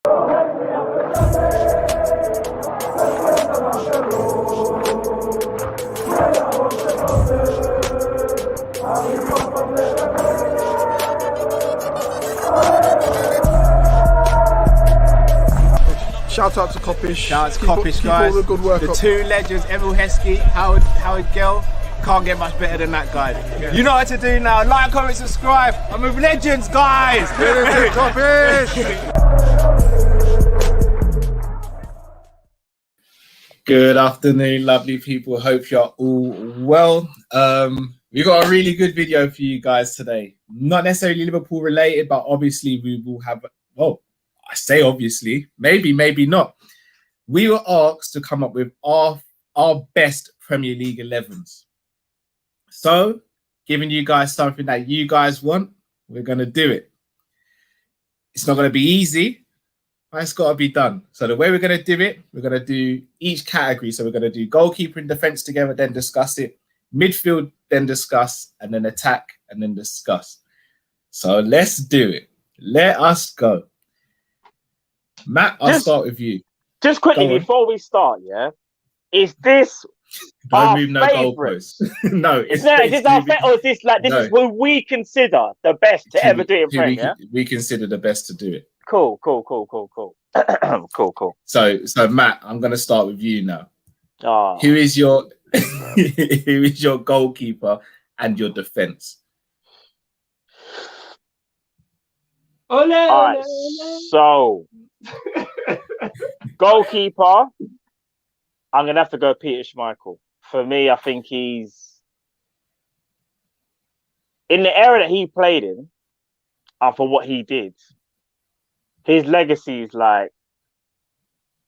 Shout out to Kopish. Shout out to Kop-Ish, guys. All the good work the up. two legends, Emil Heskey, Howard Gill. Can't get much better than that, guys. Yeah. You know what to do now. Like, comment, subscribe. I'm with legends, guys. Kopish. Good afternoon, lovely people. Hope you're all well. We've got a really good video for you guys today. Not necessarily Liverpool related, but obviously we will have, well, I say obviously, maybe not. We were asked to come up with our best Premier League 11s. So, giving you guys something that you guys want, we're going to do it. It's not going to be easy, but it's got to be done. So the way we're going to do it, we're going to do each category. So we're going to do goalkeeper and defence together, then discuss it. Midfield, then discuss, and then attack, and then discuss. So let's do it. Let us go. Matt, I'll start with you. Just quickly before we start, yeah, is this Don't move no goalposts. No, is this our favorite, or is this like this is who we consider the best to ever do it in Prem? Yeah, we consider the best to do it. Cool. Cool. So Matt, I'm going to start with you now. Oh. Who is your goalkeeper and your defence? All right, so goalkeeper, I'm gonna have to go Peter Schmeichel. For me, I think he's in the era that he played in, and for what he did, his legacy is like,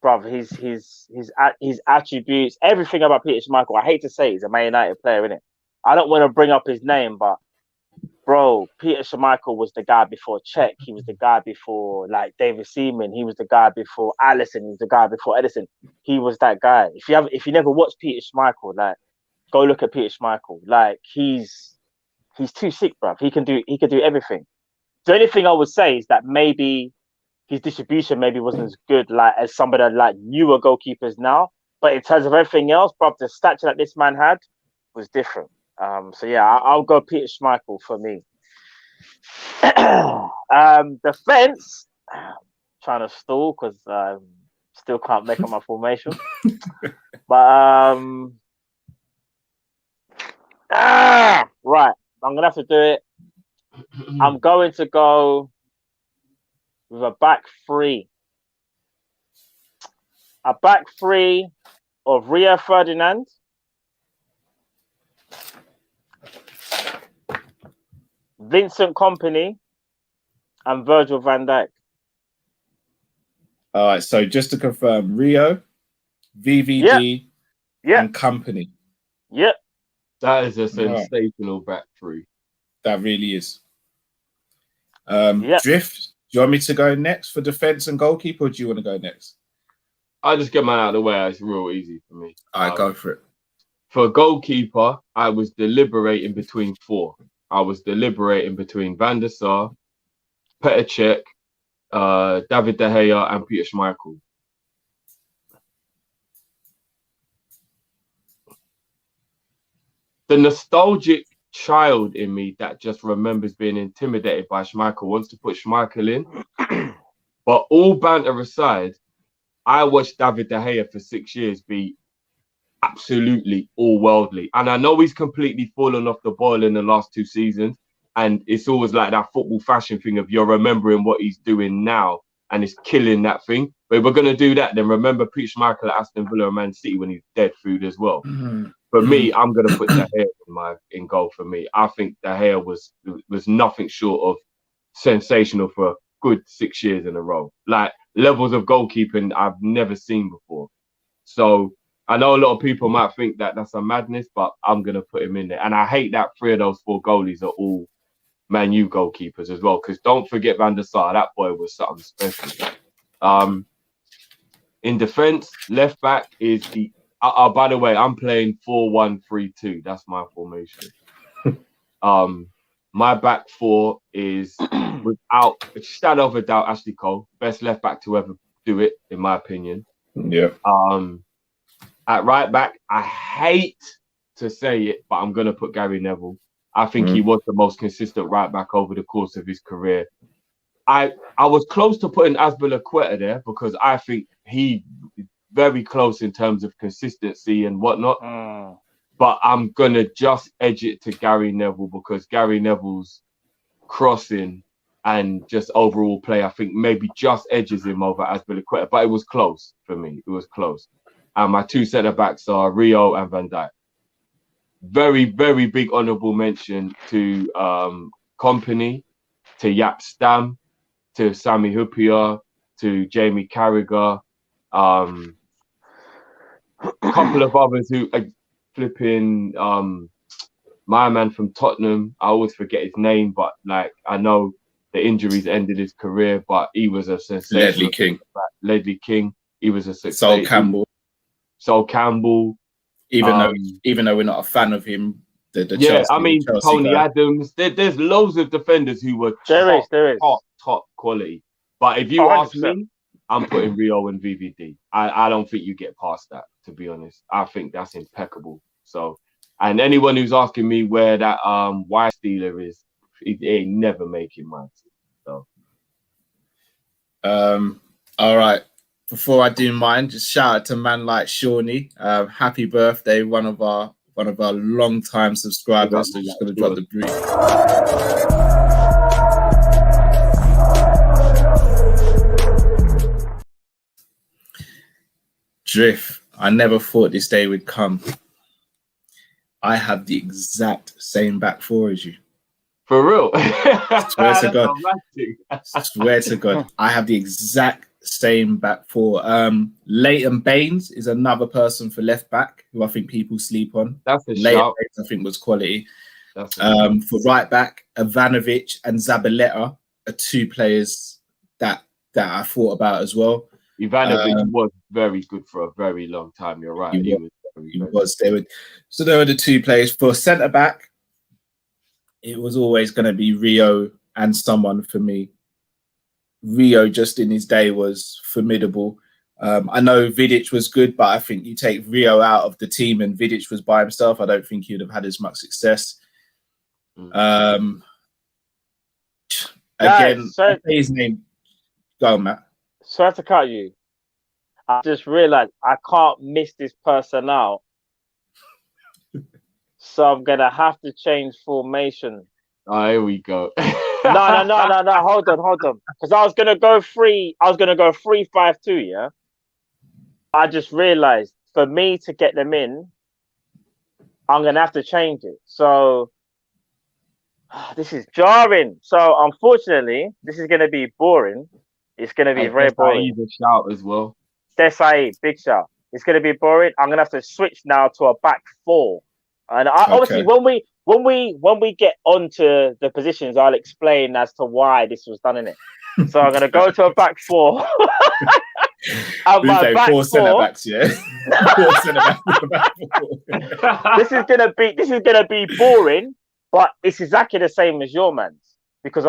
bruv, his attributes, everything about Peter Schmeichel. I hate to say he's a Man United player, innit? I don't want to bring up his name, but bro, Peter Schmeichel was the guy before Czech. He was the guy before like David Seaman. He was the guy before Allison. He was the guy before Edison. He was that guy. If you never watched Peter Schmeichel, like go look at Peter Schmeichel. Like he's too sick, bruv. He can do everything. The only thing I would say is that maybe his distribution maybe wasn't as good like as some of the like newer goalkeepers now. But in terms of everything else, bruv, the stature that this man had was different. So yeah, I'll go Peter Schmeichel for me. Defense, trying to stall because still can't make up my formation. But right, I'm gonna have to do it. I'm going to go with a back three. A back three of Rio Ferdinand, Vincent Kompany, and Virgil van Dijk. All right, so just to confirm, Rio, VVD, and Kompany. Yep. That is a sensational back three. That really is. Drift, do you want me to go next for defense and goalkeeper, or do you want to go next? I'll just get mine out of the way. It's real easy for me. All right, go for it. For goalkeeper, I was deliberating between four. I was deliberating between Van der Sar, Petr Cech, David De Gea, and Peter Schmeichel. The nostalgic child in me that just remembers being intimidated by Schmeichel wants to put Schmeichel in. But all banter aside, I watched David De Gea for 6 years be absolutely all-worldly. And I know he's completely fallen off the ball in the last 2 seasons. And it's always like that football fashion thing of you're remembering what he's doing now and it's killing that thing. But if we're going to do that, then remember Peter Schmeichel at Aston Villa and Man City when he's dead food as well. For me, I'm going to put De Gea in goal for me. I think De Gea was nothing short of sensational for a good 6 years in a row. Like levels of goalkeeping I've never seen before. So I know a lot of people might think that that's a madness, but I'm going to put him in there. And I hate that 3 of those 4 goalies are all Man U goalkeepers as well. Because don't forget Van der Sar, that boy was something special. In defence, left back is the... by the way, I'm playing 4-1-3-2. That's my formation. my back four is without a shadow of a doubt Ashley Cole, best left back to ever do it, in my opinion. Yeah. At right back, I hate to say it, but I'm gonna put Gary Neville. I think he was the most consistent right back over the course of his career. I was close to putting Azpilicueta there because I think he is very close in terms of consistency and whatnot. But I'm gonna just edge it to Gary Neville because Gary Neville's crossing and just overall play, I think maybe just edges him over Azpilicueta. But it was close for me. It was close. And my two centre backs are Rio and Van Dijk. Very, very big honourable mention to Company, to Jaap Stam, to Sami Hyypiä, to Jamie Carragher, a couple of others who are flipping my man from Tottenham. I always forget his name, but like I know the injuries ended his career, but he was a sensation. Ledley King. He was a success. Sol Campbell. Even though we're not a fan of him, the Chelsea, I mean Chelsea Tony guy. Adams. There's loads of defenders who were There is. top quality. But if you 100%. ask me, I'm putting Rio and VVD. I don't think you get past that, to be honest. I think that's impeccable. So, and anyone who's asking me where that White Steeler is, it ain't never making my team. So, all right. Before I do mine, just shout out to man like Shawnee. Happy birthday, one of our long-time subscribers. I'm just going to drop the brief. Drift, I never thought this day would come. I have the exact same back four as you. for real. Swear to God. Swear to God. I have the exact same back four. Leighton Baines is another person for left back who I think people sleep on. That's a Leighton shout. Baines, I think, was quality. That's For right back, Ivanovic and Zabaleta are two players that I thought about as well. Ivanovic was very good for a very long time. You're right. He was very good. They were the two players. For centre back, it was always going to be Rio and someone for me. Rio, just in his day, was formidable. I know Vidic was good, but I think you take Rio out of the team and Vidic was by himself, I don't think he'd have had as much success. Again, his name. Go on, Matt. Sorry to cut you. I just realized I can't miss this person out. So I'm going to have to change formation. Oh, here we go. No. Hold on. Because I was going to go 3-5-2, yeah? I just realized for me to get them in, I'm going to have to change it. So this is jarring. So unfortunately, this is going to be boring. It's going to be very boring. He's a shout as well. Desai, big shout. It's going to be boring. I'm going to have to switch now to a back four. And obviously, when we get onto the positions, I'll explain as to why this was done in it. So I'm going to go to a back four. And my back four centre backs, yeah. 4 centre backs. This is gonna be boring, but it's exactly the same as your man's because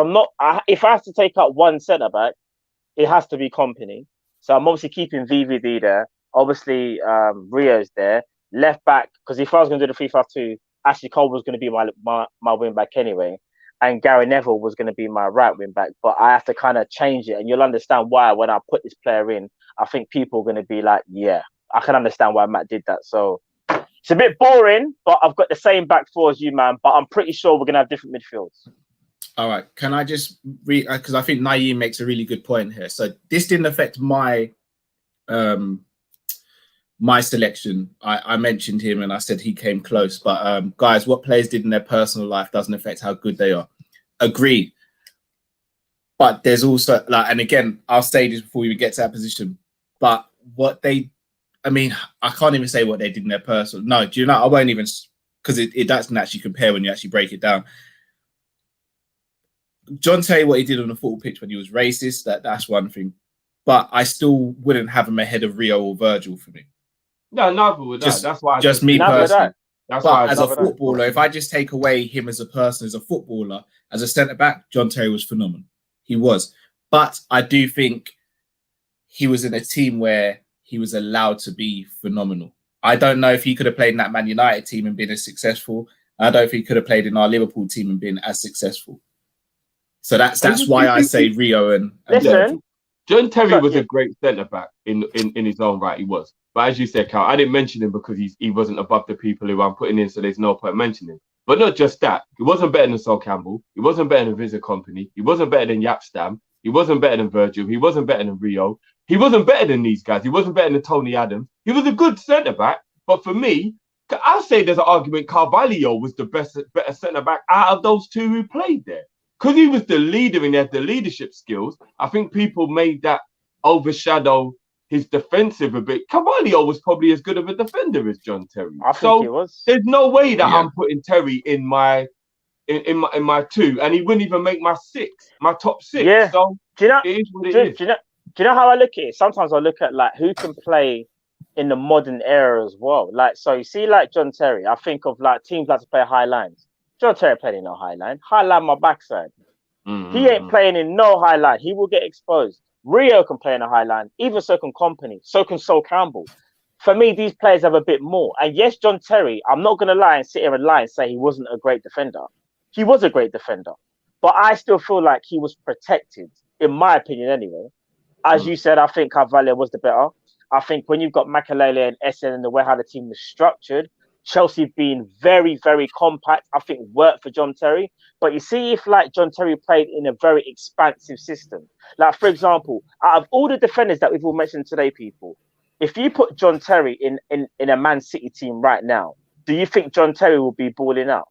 if I have to take out one centre back, it has to be Company. So I'm obviously keeping VVD there. Obviously, Rio's there. Left back, because if I was going to do the 3-5-2, Ashley Cole was going to be my wing back anyway, and Gary Neville was going to be my right wing back. But I have to kind of change it, and you'll understand why when I put this player in. I think people are going to be like, yeah, I can understand why Matt did that. So it's a bit boring, but I've got the same back four as you, man. But I'm pretty sure we're going to have different midfields. All right. Can I just read, because I think Naeem makes a really good point here. So this didn't affect my my selection. I mentioned him and I said he came close. But guys, what players did in their personal life doesn't affect how good they are. Agreed. But there's also, and again, I'll say this before we get to that position. But I can't even say what they did in their personal. No, do you know? I won't even, because it doesn't actually compare when you actually break it down. John tell you what he did on the football pitch when he was racist. That's one thing. But I still wouldn't have him ahead of Rio or Virgil for me. No, neither would I. That's why. Just me personally. That's why But as a love it. footballer, if I just take away him as a person, as a footballer, as a centre back, John Terry was phenomenal. He was. But I do think he was in a team where he was allowed to be phenomenal. I don't know if he could have played in that Man United team and been as successful. I don't think he could have played in our Liverpool team and been as successful. So that's why I say Rio and Listen, John Terry was a great centre back in his own right. He was, but as you said, Cal, I didn't mention him because he wasn't above the people who I'm putting in, so there's no point mentioning him. But not just that, he wasn't better than Sol Campbell. He wasn't better than Vincent Kompany. He wasn't better than Yap Stam. He wasn't better than Virgil. He wasn't better than Rio. He wasn't better than these guys. He wasn't better than Tony Adams. He was a good centre back, but for me, I'll say there's an argument Carvalho was the better centre back out of those two who played there. Because he was the leader and he had the leadership skills, I think people made that overshadow his defensive a bit. Carvalho was probably as good of a defender as John Terry. I think he was. There's no way that I'm putting Terry in my two, and he wouldn't even make my top six. Yeah. So do you know? it is what it is. Do you know how I look at it? Sometimes I look at like who can play in the modern era as well. Like, so you see, like John Terry, I think of like teams like to play high lines. John Terry played in no high line. High line my backside. Mm-hmm. He ain't playing in no high line. He will get exposed. Rio can play in a high line. Even so can Kompany. So can Sol Campbell. For me, these players have a bit more. And yes, John Terry, I'm not going to lie and sit here and lie and say he wasn't a great defender. He was a great defender. But I still feel like he was protected, in my opinion anyway. As you said, I think Carvalho was the better. I think when you've got Makelele and Essen and the way how the team was structured, Chelsea being very, very compact, I think worked for John Terry. But you see, if like John Terry played in a very expansive system, like for example, out of all the defenders that we've all mentioned today, people, if you put John Terry in a Man City team right now, do you think John Terry will be balling out?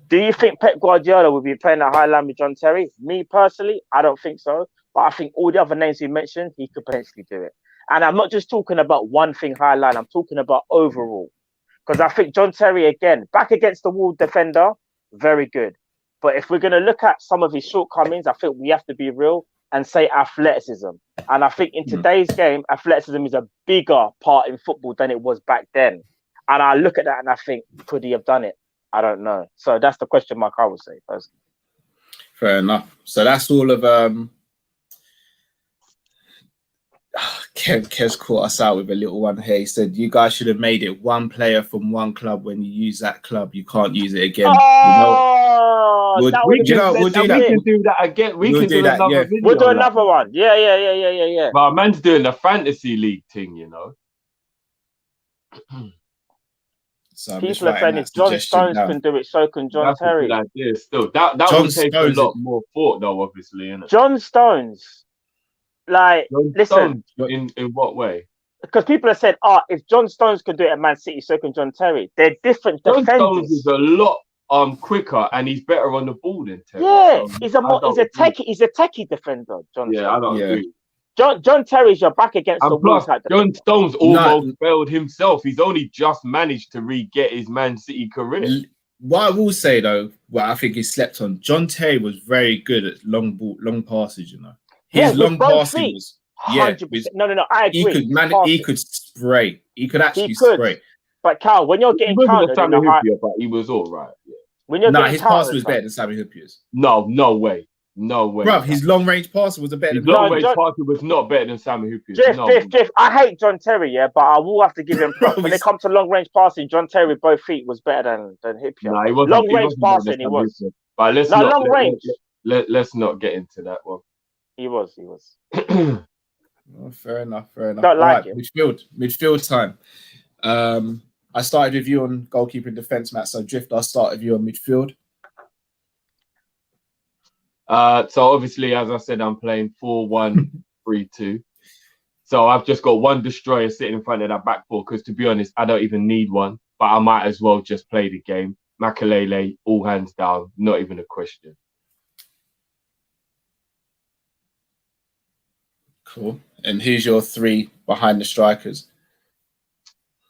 Do you think Pep Guardiola will be playing that high line with John Terry? Me personally, I don't think so. But I think all the other names you mentioned, he could potentially do it. And I'm not just talking about one thing high line, I'm talking about overall. Because I think John Terry, again, back against the wall defender, very good. But if we're going to look at some of his shortcomings, I think we have to be real and say athleticism. And I think in today's game, athleticism is a bigger part in football than it was back then. And I look at that and I think, could he have done it? I don't know. So that's the question mark I would say first. Fair enough. So that's all of Kev's caught us out with a little one here. He said, you guys should have made it one player from one club. When you use that club, you can't use it again. Oh, we'll do that. We can do that again. We can do another video. We'll do another one. Yeah. But man's doing the fantasy league thing, you know. So people are saying if John Stones can do it, so can John Terry. That's a good idea still. That would take a lot more thought, though, obviously, innit? John Stones, like, listen. In what way? Because people have said, if John Stones can do it at Man City, so can John Terry. They're different defenders. John Stones is a lot quicker and he's better on the ball than Terry. Yeah, he's a techie defender, John Stones. I don't agree. John Terry's your back against the wall. John Stones almost failed himself. He's only just managed to re-get his Man City career. What I will say though, what I think he slept on, John Terry was very good at long passes. You know, his long passing was 100%. No, I agree. He could spray. He could actually spray. But Cal, when you're getting countered, but he was all right. Yeah. When you're his pass was better than Sammy Hupier's. No way. No way. Bro, his long range passer was better than long range passer was not better than Sammy Hupier's. Drift. I hate John Terry, but I will have to give him props. When it comes to long range passing, John Terry with both feet was better than Huppier. No, he wasn't. Long range passing, he was. But let's not get into that one. He was. Oh, fair enough. Don't like it. Midfield time. I started with you on goalkeeper and defence, Matt. So Drift, I'll start with you on midfield. So obviously, as I said, I'm playing 4-1-3-2. So I've just got one destroyer sitting in front of that back four because, to be honest, I don't even need one. But I might as well just play the game. Makelele, all hands down, not even a question. Cool. And who's your three behind the strikers?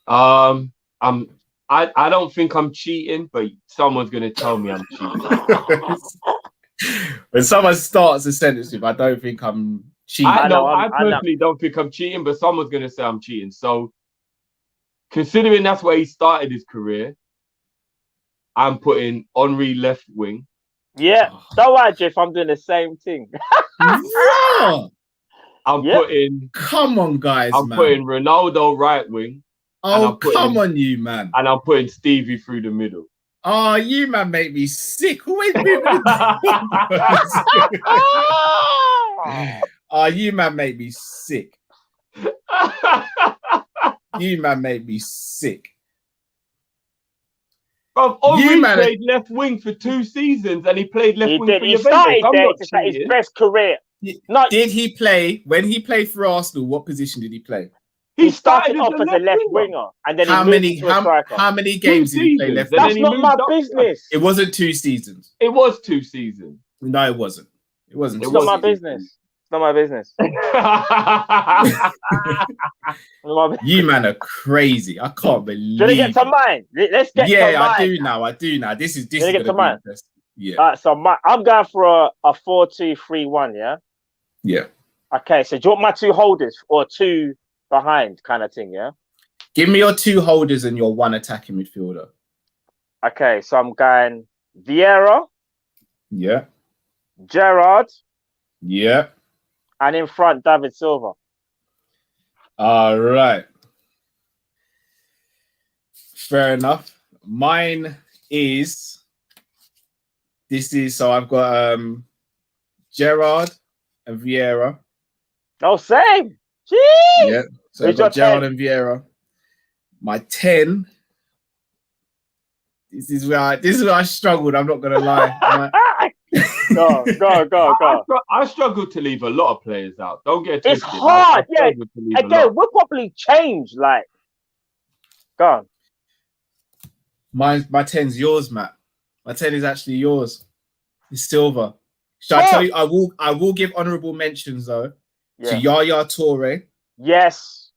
I don't think I'm cheating, but someone's gonna tell me I'm cheating. When someone starts a sentence with, I don't think I'm cheating. I personally don't think I'm cheating, but someone's going to say I'm cheating. So, considering that's where he started his career, I'm putting Henry left wing. Yeah. Don't worry, Jeff. I'm doing the same thing. Raw. I'm Yep. putting. Come on, guys, I'm man. putting Ronaldo right wing, Oh, come on, you, man. and I'm putting Stevie through the middle. Oh, you, man, make me sick. Always moving the Oh, you, man, make me sick. You, man, make me sick. Bro, Henry played left wing for 2 seasons, and he played left wing for He Juventus. started I'm there. not It's like his cheating. best career. Did he play when he played for Arsenal? What position did he play? He started off as a left winger, and then how he moved to a striker. How many games did he play left? That's not my business. It wasn't 2 seasons. It was 2 seasons. No, it wasn't. It wasn't. It's not my business. It's not my business. You man are crazy. I can't believe. Should I get to mine? Let's get to mine. I do now. I do now. This is get to mine. Yeah. All right, so I'm going for a 4-2-3-1. Yeah. Yeah. Okay. So do you want my 2 holders or 2 behind kind of thing? Yeah. Give me your 2 holders and your 1 attacking midfielder. Okay. So I'm going Vieira. Yeah. Gerrard. Yeah. And in front, David Silva. All right. Fair enough. Mine is. So I've got Gerrard and Vieira. Oh, same. Jeez. Yeah. So I've got Gerrard and Vieira. My 10. This is where I struggled. I'm not gonna lie. Go. I struggle to leave a lot of players out. Don't get it's twisted. hard. Yeah. Again, we'll probably change. Like, go on. My 10's yours, Matt. My 10 is actually yours. It's Silva. Shall I tell you? I will give honourable mentions though to Yaya Toure. Yes.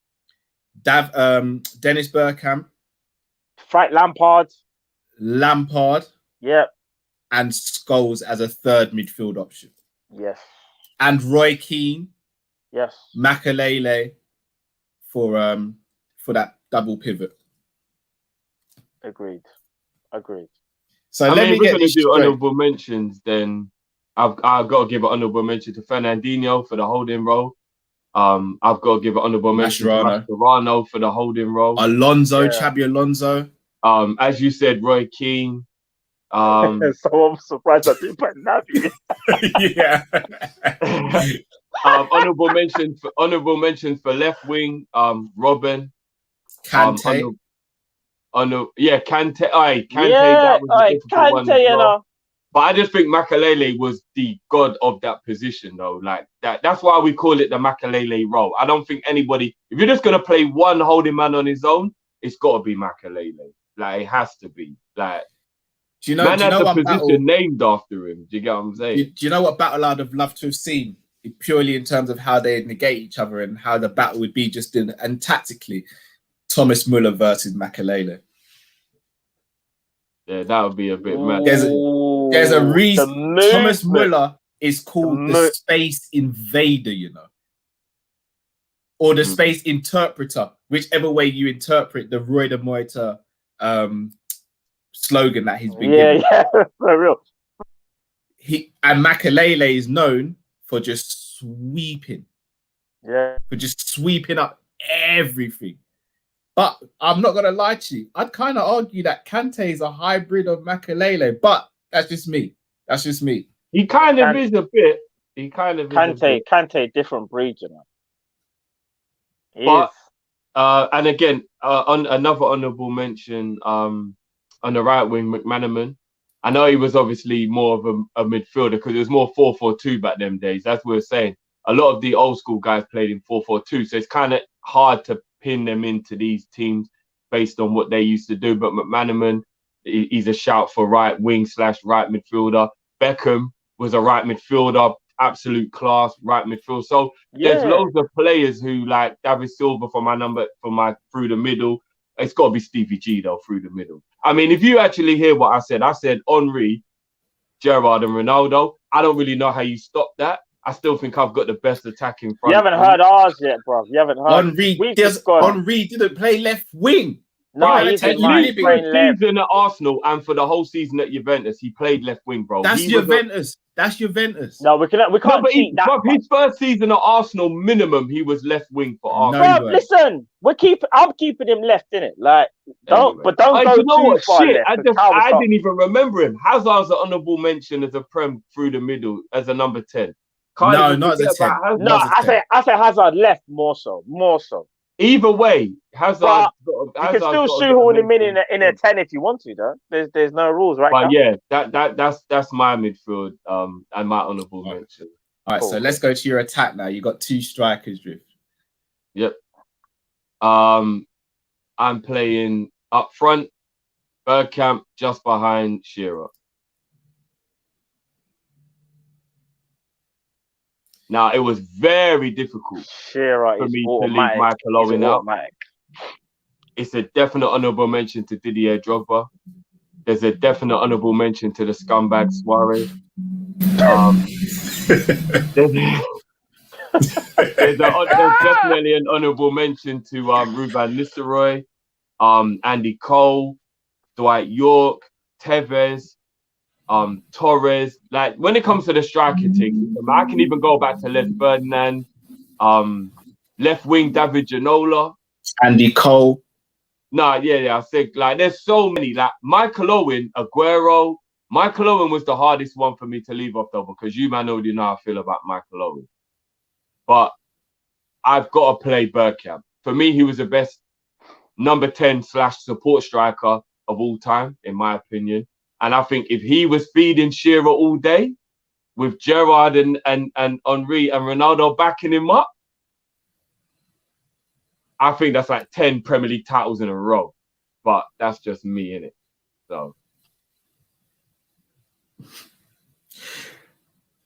Dennis Bergkamp. Frank Lampard. Yep. And Scholes as a 3rd midfield option. Yes. And Roy Keane. Yes. Makelele for that double pivot. Agreed. I So mean, let me if we're get going to this do straight. honourable mentions, then I've got to give an honourable mention to Fernandinho for the holding role. I've got to give an honourable mention to Mascherano for the holding role. Xabi Alonso. As you said, Roy Keane. So I'm surprised I didn't put Naby. Yeah. Honourable mentions for left wing. Robin. Kante. Kante. Kante. Yeah, that was a difficult one as you well. know. But I just think Makelele was the god of that position, though. Like that's why we call it the Makelele role. I don't think anybody, if you're just gonna play one holding man on his own, it's got to be Makelele. Like it has to be. Like do you know what position battle named after him? Do you get what I'm saying? Do you know what battle I'd have loved to have seen? Purely in terms of how they negate each other and how the battle would be and tactically. Thomas Muller versus Makelele. Yeah, that would be a bit mad. There's a reason Thomas Muller is called the space invader, you know, or the space interpreter, whichever way you interpret the Roy de Moita slogan that he's been given. Yeah, for real. And Makelele is known for just sweeping. Yeah. For just sweeping up everything. But I'm not gonna lie to you. I'd kind of argue that Kante is a hybrid of Makelele, but that's just me. He kind of is a bit. He kind of Kante, different breed, you know. But, and again, on another honourable mention, on the right wing, McManaman. I know he was obviously more of a midfielder because it was more 4-4-2 back them days. That's what we're saying. A lot of the old school guys played in 4-4-2, so it's kind of hard to pin them into these teams based on what they used to do. But McManaman, he's a shout for right wing / right midfielder. Beckham was a right midfielder, absolute class right midfield. So there's loads of players who like David Silva for my through the middle. It's got to be Stevie G though through the middle. I mean, if you actually hear what I said Henry, Gerrard and Ronaldo. I don't really know how you stop that. I still think I've got the best attack in front. You haven't heard ours yet, bro. You haven't heard. Henry didn't play left wing. No, Right, he's at in At mine. least He's for a playing left. season at Arsenal and for the whole season at Juventus, he played left wing, bro. That's He was a- Juventus. That's Juventus. No, we No, can't but cheat that. his first season at Arsenal, minimum, he was left wing for No, Arsenal. he Bro, weren't. listen, I'm keeping him left in it. Like, don't Anyway. don't go You know too what? far Shit, left. I 'cause Cal was I top. didn't even remember him. Hazard's an honourable mention as a prem through the middle as a number 10. Can't No, even not as a forget 10. about Hazard. No, Not as a I say Hazard left more so. Either way, Hazard. But You can still shoehorn him in a 10 if you want to, though. There's no rules, right? But Cal? yeah, that's my midfield and my honourable mention. All right, so let's go to your attack now. You got 2 strikers, Drift. Yep. I'm playing up front, Bergkamp just behind Shearer. Now it was very difficult Shearer for is me to leave automatic. Michael Owen out. Automatic. It's a definite honourable mention to Didier Drogba. There's a definite honourable mention to the scumbag Suarez. There's definitely an honourable mention to Ruben Nistelrooy, Andy Cole, Dwight York, Tevez, Torres. Like when it comes to the striker thing, I can even go back to Les Ferdinand, left wing David Ginola, Andy Cole. Nah, yeah. I think like there's so many. Like Michael Owen, Aguero. Michael Owen was the hardest one for me to leave off though, because you man already know how I feel about Michael Owen. But I've got to play Bergkamp. For me, he was the best number 10/support striker of all time, in my opinion. And I think if he was feeding Shearer all day, with Gerrard and Henry and Ronaldo backing him up, I think that's like 10 Premier League titles in a row. But that's just me, innit? So.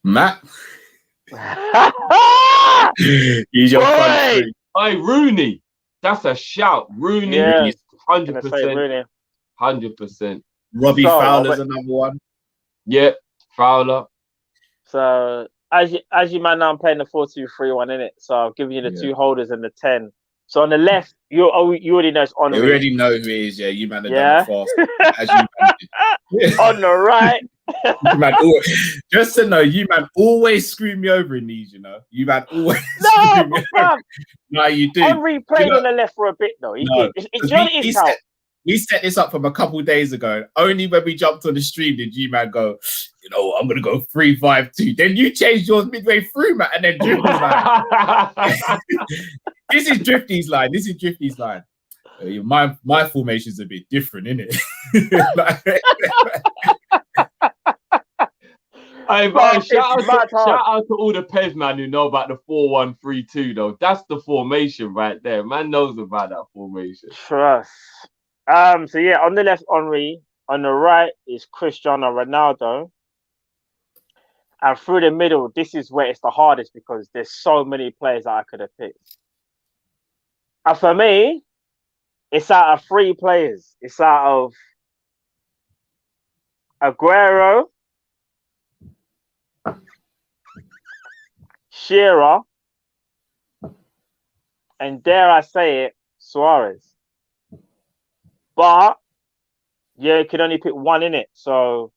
Matt. He's your front three. Hey, Rooney. That's a shout. Rooney is 100%. 100%. Robbie Fowler's another one. Yep, Fowler. So as you man now, I'm playing the 4-2-3-1 in it. So I've given you the 2 holders and the 10. So on the left, you already know it's on. You already know who he is, yeah. You man have done it fast. As you man on the right. You man just to know, you man always screw me over in these, you know. You man always screw me over. No, you do. Henry played on the left for a bit though. He did. We set this up from a couple of days ago. Only when we jumped on the stream did you man go, you know, I'm gonna go 3-5-2. Then you changed yours midway through, man, and then Drift was like, this is Drifty's line. My formation's a bit different, isn't it? Shout out to all the Pez man who know about the 4-1-3-2 though. That's the formation right there. Man knows about that formation. Trust. So yeah, on the left, Henry. On the right is Cristiano Ronaldo. And through the middle, this is where it's the hardest because there's so many players that I could have picked. And for me, it's out of 3 players. It's out of Aguero, Shearer, and dare I say it, Suarez. But yeah, you can only pick one in it. So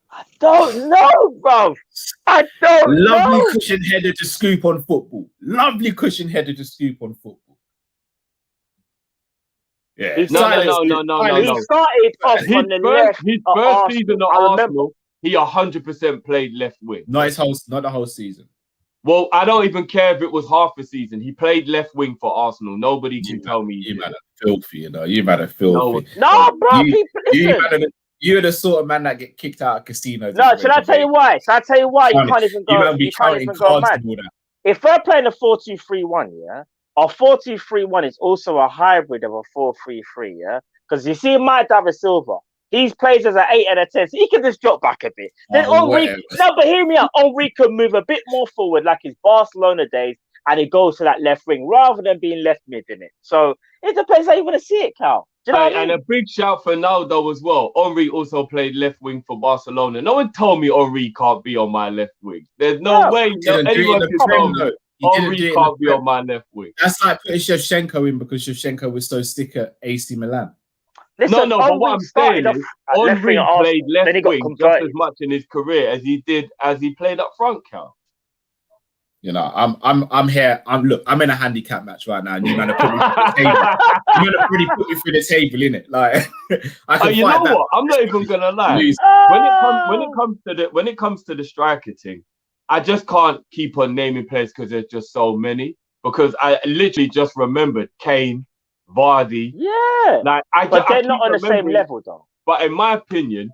I don't know, bro. I don't know. Lovely cushion header to scoop on football. Lovely cushion header to scoop on football. Yeah. No. He started off on the left. His first season at Arsenal, he 100% played left wing. Not the whole season. Well, I don't even care if it was half a season. He played left wing for Arsenal. Nobody can tell me. You man are filthy, you know. You man are filthy. No, bro. You're the sort of man that get kicked out of casinos. No, should I tell you why? You can't even go. You can't even go mad. If we're playing a 4-2-3-1, yeah, a 4-2-3-1 is also a hybrid of a 4-3-3, yeah. Because you see, my David Silva, he plays as an 8 and a 10, so he can just drop back a bit. Then but hear me out. Henry can move a bit more forward, like his Barcelona days, and he goes to that left wing rather than being left mid in it. So it depends how you want to see it, Cal. Do you know what I mean? And a big shout for Naldo as well. Henry also played left wing for Barcelona. No one told me Henry can't be on my left wing. There's no way anyone can tell me. Henry can't be on my left wing. That's like putting Shevchenko in because Shevchenko was so stick at AC Milan. Listen, No, but what I'm saying is, Henry played left wing just as much in his career as he played up front, Cal. You know, I'm here. I'm in a handicap match right now, and you man are putting me through the table. You man have really put me through the table, innit? Like, I can you fight know that. what? I'm not even gonna lie. When it comes to the striker thing, I just can't keep on naming players because there's just so many. Because I literally just remembered Kane, Vardy. Yeah, like but they're not on the same level, though. But in my opinion,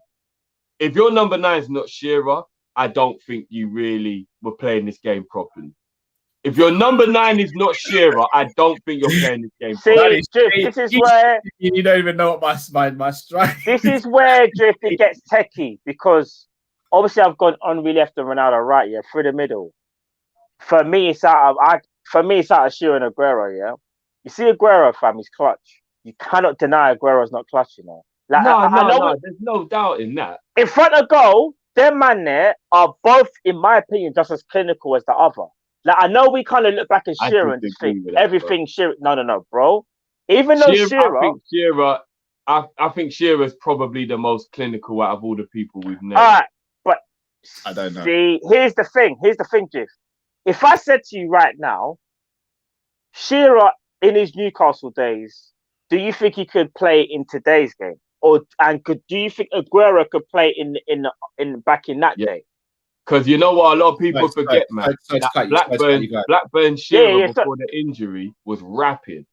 if your number 9 is not Shearer, I don't think you really were playing this game properly. If your number 9 is not Shearer, I don't think you're playing this game properly. See, this is where you don't even know what my strike. This is where Drift it gets techie because obviously I've gone Henry left and Ronaldo right, yeah, through the middle. For me, it's out of Shearer and Aguero, yeah. You see Aguero, fam, he's clutch. You cannot deny Aguero's not clutch, you know. Like, no, there's no doubt in that. In front of goal, them man there are both, in my opinion, just as clinical as the other. Like, I know we kind of look back at Shearer and just think everything Shearer. No, bro. Even though Shearer, I think Shearer's probably the most clinical out of all the people we've named. All right, but I don't know. See, here's the thing, Jiff. If I said to you right now, Shearer in his Newcastle days, do you think he could play in today's game? Do you think Aguero could play in back in that day? Because you know what a lot of people forget, man. Blackburn Shearer before the injury was rapid.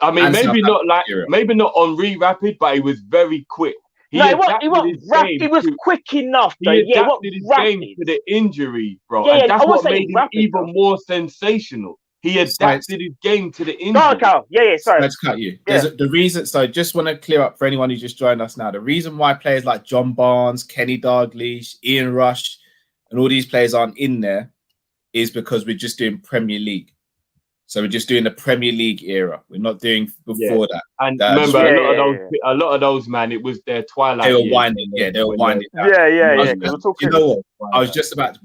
I mean, maybe not Henry rapid, but he was very quick. He was quick enough. Though. He adapted his game to the injury, bro. Yeah, and that's what made him even more sensational. He adapted his game to the injury. No, Carl. Sorry. Let's cut you. The reason, so just want to clear up for anyone who just joined us now. The reason why players like John Barnes, Kenny Dalglish, Ian Rush, and all these players aren't in there is because we're just doing Premier League. So we're just doing the Premier League era. We're not doing before that. And remember, a lot of those, man, it was their twilight. They were winding. Yeah, they were winding. Yeah. You know what? I was just about.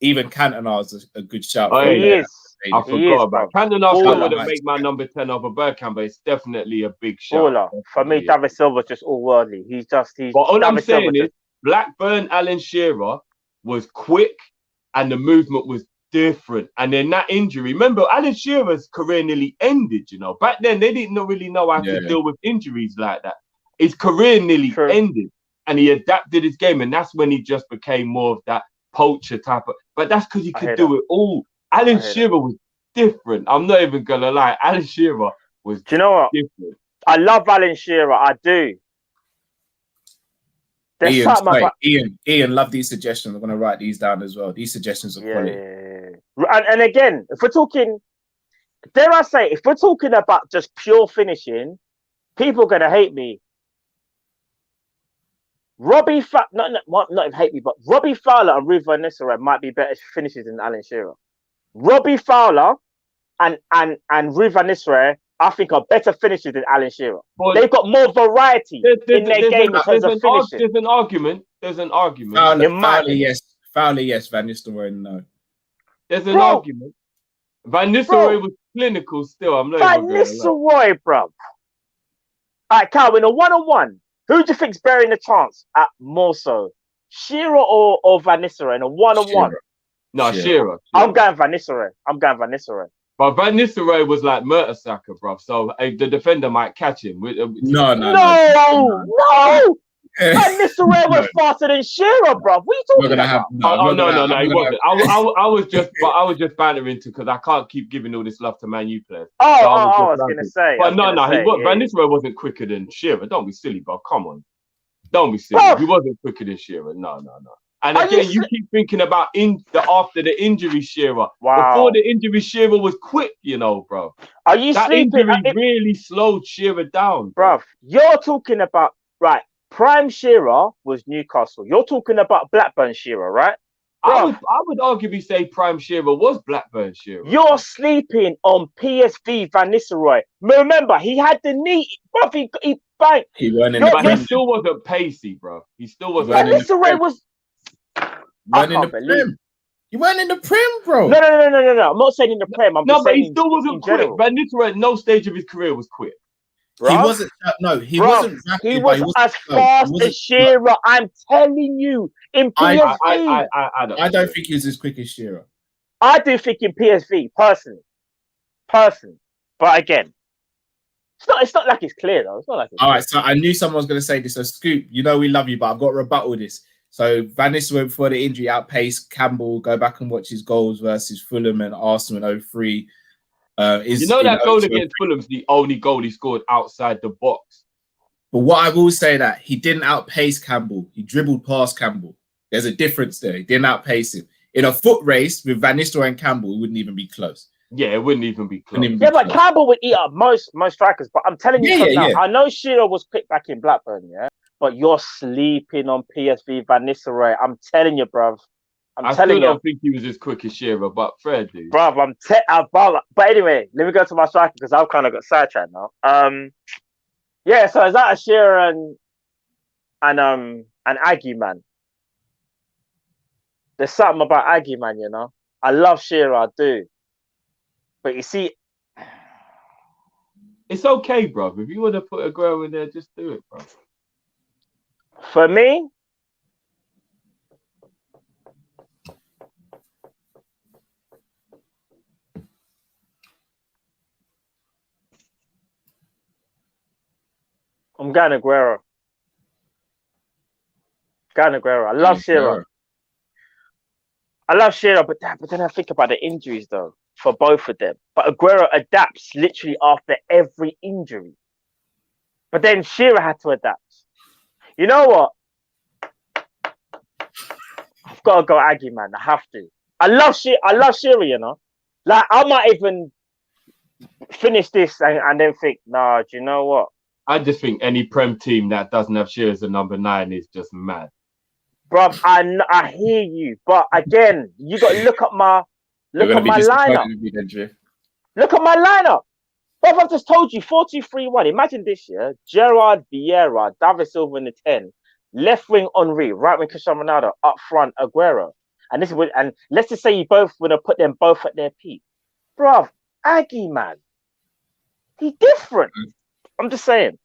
Even Cantona's a good shout. Oh, he is. I forgot about Cantona. Still wouldn't make my number 10 over Bergkamp, but it's definitely a big shout. For me, David Silva's just all worldly. But all I'm saying is, Blackburn Alan Shearer was quick, and the movement was different. And then that injury, remember, Alan Shearer's career nearly ended. You know, back then they didn't really know how to deal with injuries like that. His career nearly ended, and he adapted his game, and that's when he just became more of that poacher type of. But that's because he could do it all. Alan Shearer was different. I'm not even gonna lie. Alan Shearer was. Do you know what? Different. I love Alan Shearer. I do. Ian, love these suggestions. I'm gonna write these down as well. These suggestions are quality. And again, if we're talking, dare I say, if we're talking about just pure finishing, people are gonna hate me. Not even hate me, but Robbie Fowler and Ruud van Nistelrooy might be better finishers than Alan Shearer. Robbie Fowler and Ruud van Nistelrooy, I think, are better finishers than Alan Shearer. They've got more variety in their game in terms of finishing. There's an argument. Fowler, yes. Van Nistelrooy, no. There's an argument. Van Nistelrooy was clinical still. I'm not Van Nistelrooy, bro. All right, Cal, in a one-on-one, who do you think's bearing the chance at more so? Shearer or Van Nistelrooy in a one-on-one? No, Shearer. I'm going Van Nistelrooy. But Van Nistelrooy was like Mertesacker, bro. So the defender might catch him. No. Van Nistelrooy was faster than Shearer, bro. What are you talking about? No, he wasn't. I was just bantering because I can't keep giving all this love to Man U players. I was gonna say. But Van Nistelrooy wasn't quicker than Shearer. Don't be silly, bro. Come on. Don't be silly. He wasn't quicker than Shearer. No. And again, you keep thinking about after the injury Shearer. Wow. Before the injury, Shearer was quick, you know, bro. Are you sleeping? Injury really slowed Shearer down, bro. You're talking about prime Shearer was Newcastle. You're talking about Blackburn Shearer, right? I would arguably say prime Shearer was Blackburn Shearer. You're sleeping on PSV Van Nistelrooy. Remember, he had the knee, bro. He banged. He still wasn't pacey, bro. He still wasn't. Van Nistelrooy was. Running the Prem. You weren't in the Prem, bro. No. I'm not saying in the Prem. I'm No, just but saying he still wasn't quick. general. Van Nistelrooy at no stage of his career was quick. He Bruv. wasn't. No, he Bruv, wasn't rapid. he but was wasn't as slow. He fast wasn't as Shearer. I'm telling you, in PSV. I don't think he was as quick as Shearer. I do think in PSV, personally. But again, it's not like it's clear though. It's not like it's All clear. right, so I knew someone was going to say this. So Scoop, you know we love you, but I've got to rebuttal this. So Van Nistelrooy before the injury outpaced Campbell. Go back and watch his goals versus Fulham and Arsenal in 03. You know that goal against Fulham's the only goal he scored outside the box. But what I will say that he didn't outpace Campbell. He dribbled past Campbell. There's a difference there. He didn't outpace him. In a foot race with Van Nistelrooy and Campbell, it wouldn't even be close. Yeah, it wouldn't even be close. But Campbell would eat up most strikers. But I'm telling you now, I know Shearer was quick back in Blackburn, yeah? But you're sleeping on PSV Van Nistelrooy. I'm telling you, bruv. I still don't think he was as quick as Shearer, but fair dude. Bruv, but anyway, let me go to my striker because I've kind of got sidetracked now. Yeah, so is that a Shearer and Aggie, man? There's something about Aggie, man, you know? I love Shearer, I do. But you see... It's okay, bro. If you want to put a girl in there, just do it, bro. For me... I'm going Aguero. I love Shearer. But then I think about the injuries, though, for both of them. But Aguero adapts literally after every injury. But then Shearer had to adapt. You know what? I've got to go Aggie, man. I have to. I love Shearer, you know? Like, I might even finish this and then think, nah, do you know what? I just think any Prem team that doesn't have Shearer as a number 9 is just mad. Bruv, I hear you, but again, you got to look at my lineup. Look at my lineup. Bruv, I've just told you 4-2-3-1. Imagine this year: Gerrard, Vieira, David Silva in the 10, left wing Henry, right wing Cristiano Ronaldo, up front Aguero. And let's just say you both would have put them both at their peak. Bruv, Aggie, man, he's different. I'm just saying.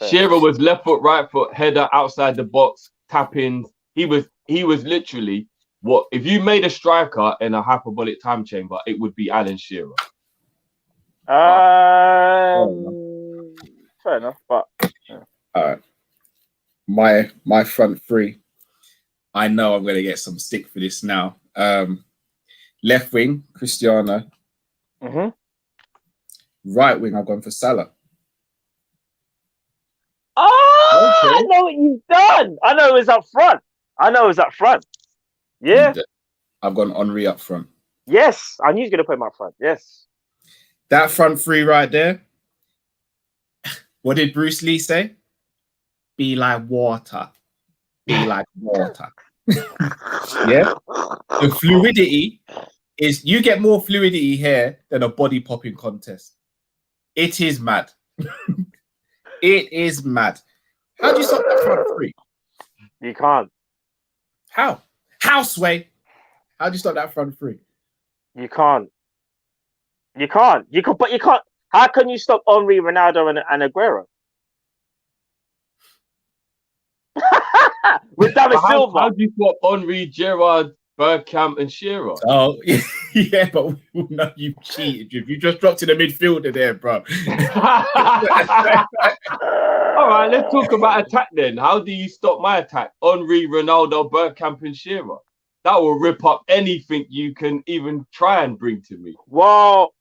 Shearer was left foot, right foot, header outside the box, tapping. He was literally what if you made a striker in a hyperbolic time chamber, it would be Alan Shearer. Fair enough, but all right. My front three. I know I'm gonna get some stick for this now. Left wing, Cristiano. Right wing, I've gone for Salah. Oh, okay. I know what you've done. I know it was up front. Yeah. I've gone Henry up front. Yes. I knew he was going to put him up front. Yes. That front three right there. What did Bruce Lee say? Be like water. Be like water. Yeah. The fluidity is you get more fluidity here than a body popping contest. It is mad. It is mad. How do you stop that front three? You can't. How? How, Sway? How do you stop that front three? You can't. But you can't. How can you stop Henry, Ronaldo, and Aguero? With David Silva. How do you swap Henry, Gerrard, Bergkamp, and Shearer? Oh, yeah, but we all know you cheated. You just dropped in the midfielder there, bro. All right, let's talk about attack then. How do you stop my attack? Henry, Ronaldo, Bergkamp, and Shearer. That will rip up anything you can even try and bring to me. Well,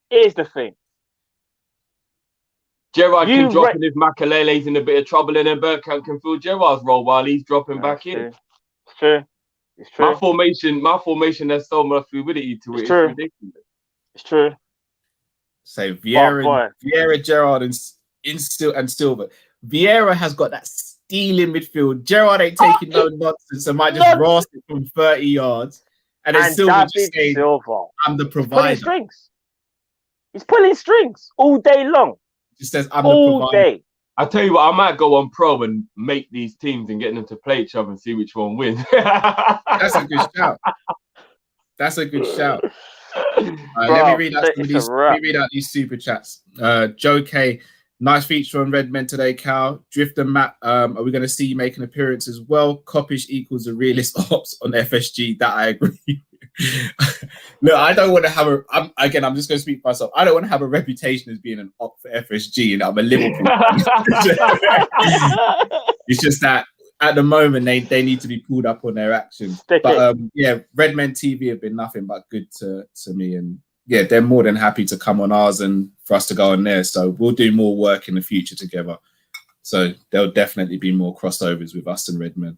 here's the thing. Gerrard can drop in if Makelele's in a bit of trouble, and then Bergkamp can fill Gerrard's role while he's dropping back in. It's true. It's true. My formation has so much fluidity to it. It's ridiculous. It's true. So Vieira, Gerrard, and Silva. Vieira has got that stealing midfield. Gerrard ain't taking no nonsense. I might just roast it from 30 yards. And then Silva just saying, I'm the provider. He's pulling strings all day long. Just says, I'm the provider. All day. I tell you what, I might go on pro and make these teams and get them to play each other and see which one wins. That's a good shout. That's a good shout. Let me read out these super chats. Joe K, nice feature on Redmen today, Cal. Drifter Matt, are we going to see you make an appearance as well? Kopish equals a realist ops on FSG. That I agree. Look, I don't want to have I'm just going to speak for myself. I don't want to have a reputation as being an op for FSG, and I'm a Liverpool. It's just that at the moment they need to be pulled up on their actions. But yeah, Redmen TV have been nothing but good to me, and yeah, they're more than happy to come on ours and for us to go on there. So we'll do more work in the future together. So there'll definitely be more crossovers with us and Redmen.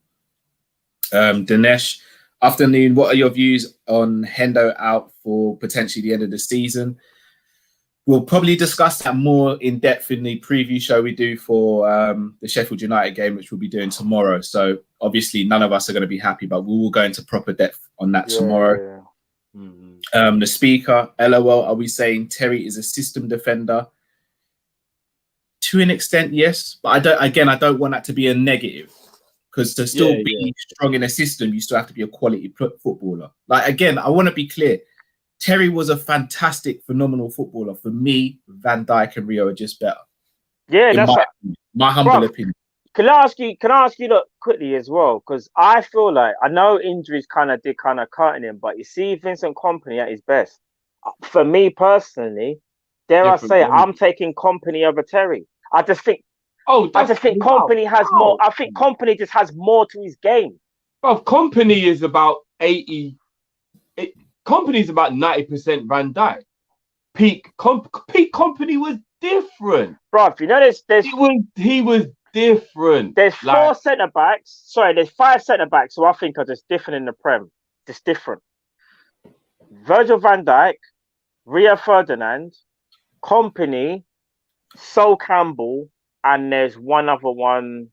Dinesh, afternoon, what are your views on Hendo out for potentially the end of the season? We'll probably discuss that more in depth in the preview show we do for the Sheffield United game, which we'll be doing tomorrow. So obviously none of us are going to be happy, but we will go into proper depth on that tomorrow. Yeah. Mm-hmm. The speaker, LOL, are we saying Terry is a system defender? To an extent, yes. But I don't want that to be a negative. Because to still be strong in a system, you still have to be a quality footballer. Like, again, I want to be clear. Terry was a fantastic, phenomenal footballer. For me, Van Dijk and Rio are just better. Yeah, that's my humble opinion. Can I ask you look quickly as well? Because I feel like, I know injuries kind of curtain him, but you see Vincent Kompany at his best. For me personally, I say, I'm taking Kompany over Terry. I just think Kompany has more. I think Kompany just has more to his game. Well, Kompany is about 80. Kompany's about 90% Van Dijk. Peak Kompany was different, bro. You know, he was different. There's four centre backs. Sorry, there's 5 centre backs who I think are just different in the Prem. Just different. Virgil van Dijk, Rio Ferdinand, Kompany, Sol Campbell. And there's one other one.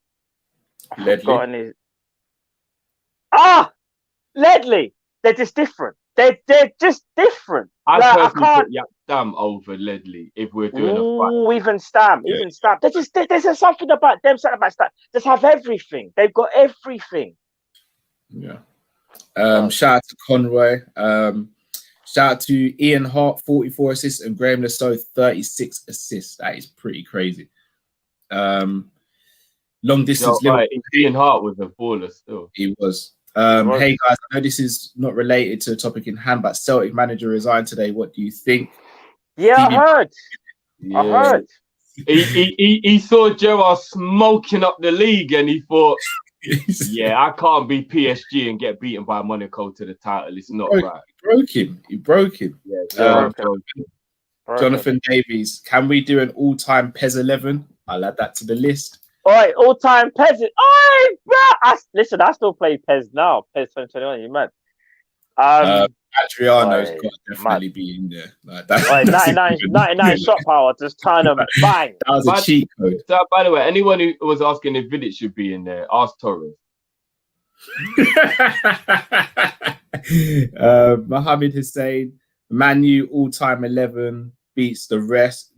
I've forgotten his. Ledley. They're just different. They're just different. I can't put Stam over Ledley if we're doing a fight. Even Stam. There's something about them centre backs that just have everything. They've got everything. Yeah. Shout out to Conroy. Shout out to Ian Hart, 44 assists, and Graham Lasso, 36 assists. That is pretty crazy. Long distance. Ian Hart was a baller still. He was. Hey guys, I know this is not related to the topic in hand, but Celtic manager resigned today. What do you think? Yeah, I heard. Yeah. I heard. He saw Gerrard smoking up the league, and he thought, "Yeah, I can't be PSG and get beaten by Monaco to the title. It's not right." He broke him. Yeah, Jonathan Davies, can we do an all-time PES 11? I'll add that to the list. All right, all-time PES. Oh, bro! Listen, I still play PES now. PES 2021, you mad? Adriano's got to definitely be in there. Like, that's 99 shot power, just turn them, bang. That was a cheat code. So, by the way, anyone who was asking if Vidic should be in there, ask Torres. Mohammed Hussein, Manu all-time 11 beats the rest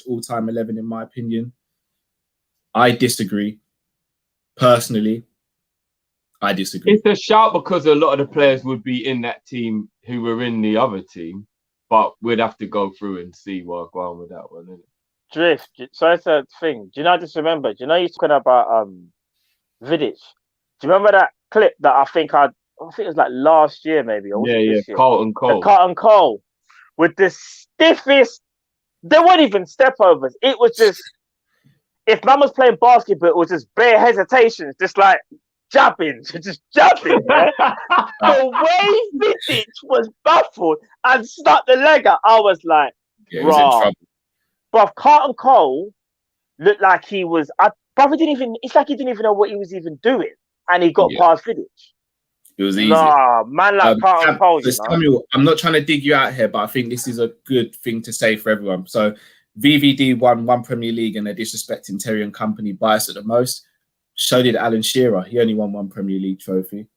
all-time 11 in my opinion. I disagree. Personally, I disagree. It's a shout because a lot of the players would be in that team who were in the other team, but we'd have to go through and see what's going on with that one, isn't it? Drift. So it's a thing. Do you know? I just remember. Do you know you're talking about Vidic? Do you remember that clip that I think it was like last year maybe? Or Carlton Cole. Carlton Cole with the stiffest. They weren't even step overs. It was just, if man was playing basketball, it was just bare hesitations, just like jabbing. Yeah? The way Vidic was baffled and stuck the leg out, I was like, bruh. But Carlton Cole looked like he was, it's like he didn't even know what he was even doing. And he got past Vidic. It was easy. Nah, man, like Carlton Cole. Samuel, I'm not trying to dig you out here, but I think this is a good thing to say for everyone. So VVD won 1 Premier League and they're disrespecting Terry and company bias at the most. So did Alan Shearer. He only won 1 Premier League trophy.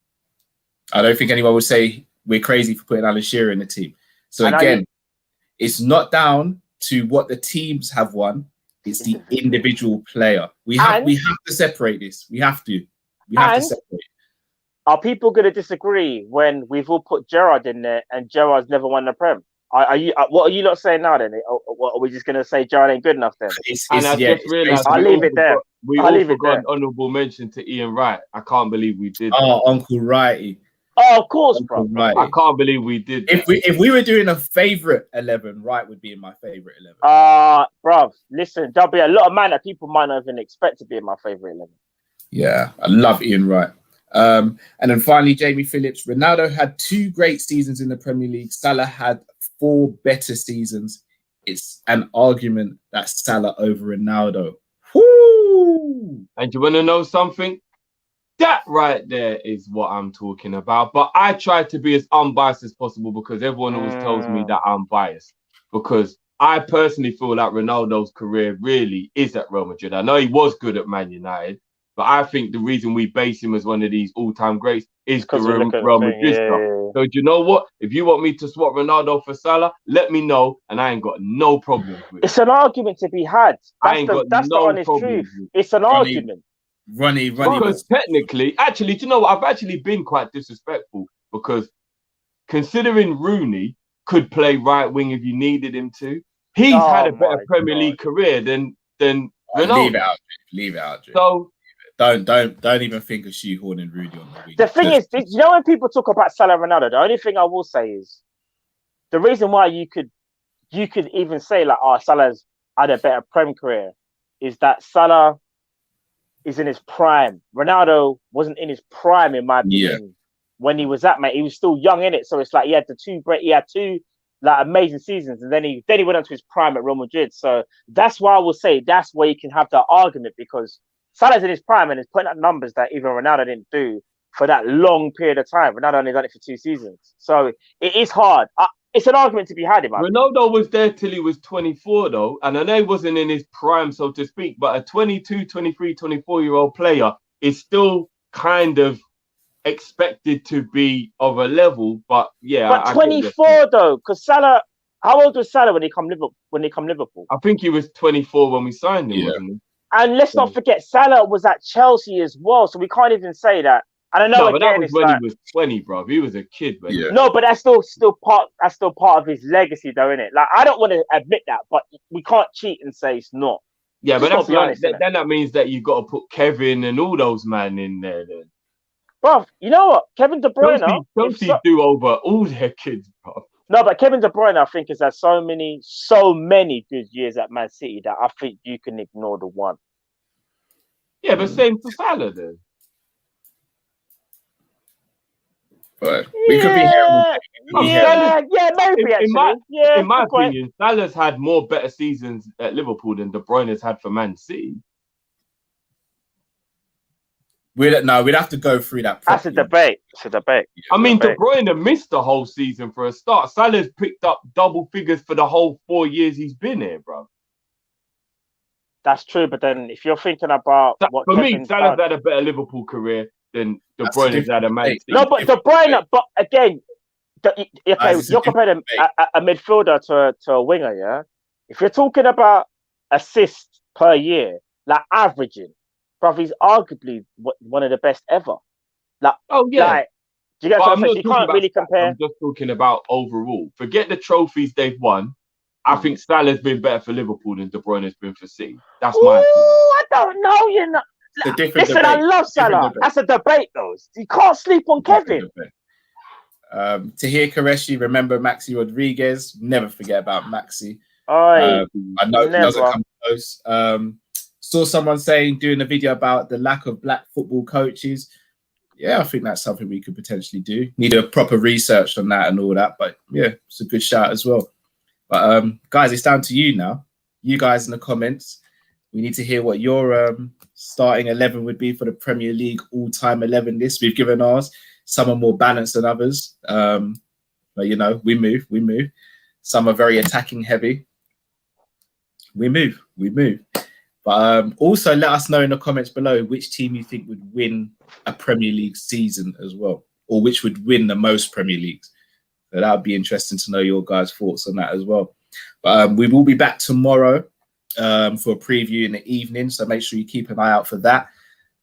I don't think anyone would say we're crazy for putting Alan Shearer in the team. So again, it's not down to what the teams have won. It's the individual player. We have to separate this. We have to separate. Are people going to disagree when we've all put Gerrard in there and Gerrard's never won the Prem? Are you? What are you lot saying now? Then, what, are we just going to say Gerrard ain't good enough then? I just realised I'll leave it there. We all forgot an honourable mention to Ian Wright. I can't believe we did. Oh, Uncle Righty. Oh, of course, bro. I can't believe we did. If we were doing a favourite 11, Wright would be in my favourite 11. Bruv, listen, there'll be a lot of man that people might not even expect to be in my favourite 11. Yeah, I love Ian Wright. And then finally, Jamie Phillips. Ronaldo had 2 great seasons in the Premier League. Salah had 4 better seasons. It's an argument that Salah over Ronaldo. Woo! And you want to know something? That right there is what I'm talking about. But I try to be as unbiased as possible because everyone always tells me that I'm biased. Because I personally feel like Ronaldo's career really is at Real Madrid. I know he was good at Man United, but I think the reason we base him as one of these all-time greats is the Real Madrid stuff. So do you know what? If you want me to swap Ronaldo for Salah, let me know, and I ain't got no problem with it. It's an argument to be had. That's the honest truth. It's an argument. Ronnie. Because technically, actually, do you know what? I've actually been quite disrespectful because considering Rooney could play right wing if you needed him to, he's had a better Premier League career than Ronaldo. Leave it out. So don't even think of shoehorning Rudy on the wing. The thing is, you know, when people talk about Salah and Ronaldo, the only thing I will say is the reason why you could even say like, Salah's had a better Prem career is that Salah is in his prime. Ronaldo wasn't in his prime, in my opinion, when he was at, mate. He was still young in it, so it's like he had two like amazing seasons, and then he went on to his prime at Real Madrid. So that's why I will say that's where you can have that argument, because Salah's in his prime and is putting up numbers that even Ronaldo didn't do for that long period of time. Ronaldo only done it for 2 seasons, so it is hard. It's an argument to be had. Ronaldo was there till he was 24, though, and I know he wasn't in his prime, so to speak, but a 22, 23, 24-year-old player is still kind of expected to be of a level, but yeah. But 24 though, because Salah, how old was Salah when he come Liverpool? I think he was 24 when we signed him, wasn't he? And let's not forget, Salah was at Chelsea as well, so we can't even say that. And I know but that was when he was 20, bro. He was a kid, man. Yeah. No, but that's still part of his legacy, though, isn't it? Like, I don't want to admit that, but we can't cheat and say it's not. Yeah, but that's honest, then that means that you got to put Kevin and all those man in there, then. Bro, you know what? Kevin De Bruyne. Chelsea do over all their kids, bro. No, but Kevin De Bruyne, I think, has had so many good years at Man City that I think you can ignore the one. Yeah, but same for Salah, then. But we could be here. Maybe actually. In my opinion, Salah's had more better seasons at Liverpool than De Bruyne's had for Man City. We'd have to go through that. That's a debate. It's a debate. I mean, De Bruyne missed the whole season for a start. Salah's picked up double figures for the whole 4 years he's been here, bro. That's true, but then if you're thinking about for me, Salah's had a better Liverpool career than De Bruyne's had a Man City. No, but De Bruyne, but again, you're comparing a midfielder to a winger, yeah? If you're talking about assists per year, like averaging, bro, he's arguably one of the best ever. Like, do you get what I'm saying? You can't really compare. I'm just talking about overall. Forget the trophies they've won. I think Salah's been better for Liverpool than De Bruyne's been for City. That's my opinion. I don't know, you know. Listen, I love Salah. That's a debate, though. You can't sleep on Kevin. Tahir Qureshi, remember Maxi Rodriguez. Never forget about Maxi. I know he doesn't come close. Saw someone doing a video about the lack of black football coaches. Yeah, I think that's something we could potentially do. Need a proper research on that and all that. But yeah, it's a good shout as well. But guys, it's down to you now. You guys in the comments. We need to hear what your starting 11 would be for the Premier League all-time 11 list. We've given ours. Some are more balanced than others. But, you know, we move. Some are very attacking heavy. We move. But also let us know in the comments below which team you think would win a Premier League season as well, or which would win the most Premier Leagues. So that would be interesting to know your guys' thoughts on that as well. But we will be back tomorrow for a preview in the evening. So make sure you keep an eye out for that.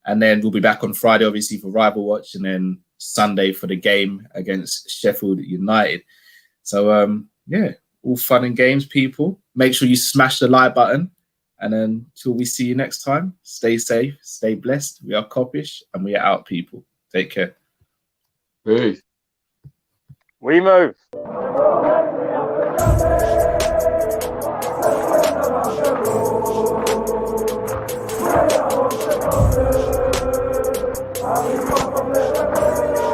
And then we'll be back on Friday, obviously, for Rival Watch, and then Sunday for the game against Sheffield United. So, yeah, all fun and games, people. Make sure you smash the like button. And then until we see you next time, stay safe, stay blessed. We are Kopish, and we are out, people. Take care. Peace. We move.